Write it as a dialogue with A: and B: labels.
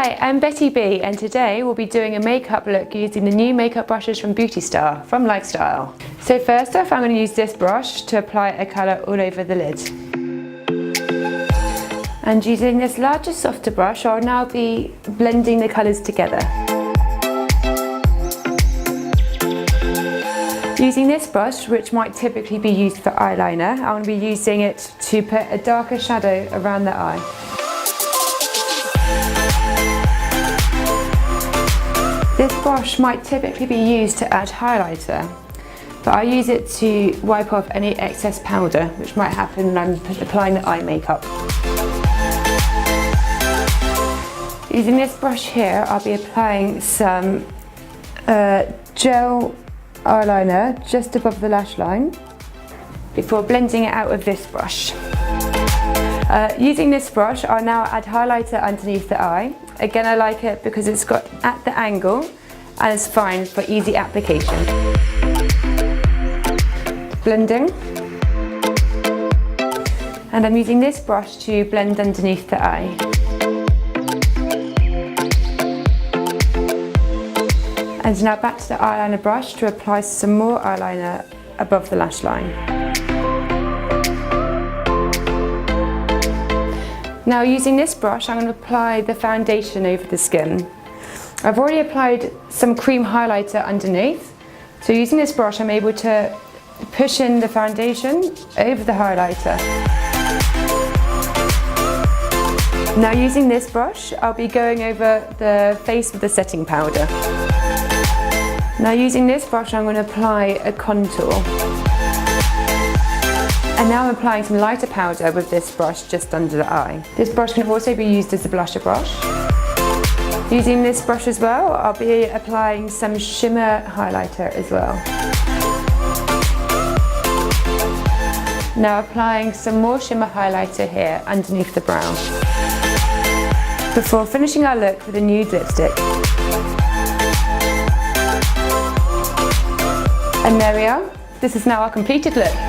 A: Hi, I'm Betty B, and today we'll be doing a makeup look using the new makeup brushes from BEAUTYSTA from Lifestyle. So first off, I'm going to use this brush to apply a colour all over the lid. And using this larger, softer brush, I'll now be blending the colours together. Using this brush, which might typically be used for eyeliner, I'm going to be using it to put a darker shadow around the eye. This brush might typically be used to add highlighter, but I use it to wipe off any excess powder, which might happen when I'm applying the eye makeup. Using this brush here, I'll be applying some gel eyeliner just above the lash line before blending it out with this brush. Using this brush, I'll now add highlighter underneath the eye. Again, I like it because it's got at the angle and it's fine for easy application. Blending. And I'm using this brush to blend underneath the eye. And now back to the eyeliner brush to apply some more eyeliner above the lash line. Now using this brush, I'm going to apply the foundation over the skin. I've already applied some cream highlighter underneath, so using this brush I'm able to push in the foundation over the highlighter. Now using this brush, I'll be going over the face with the setting powder. Now using this brush, I'm going to apply a contour. And now I'm applying some lighter powder with this brush just under the eye. This brush can also be used as a blusher brush. Using this brush as well, I'll be applying some shimmer highlighter as well. Now applying some more shimmer highlighter here underneath the brow. Before finishing our look with a nude lipstick. And there we are. This is now our completed look.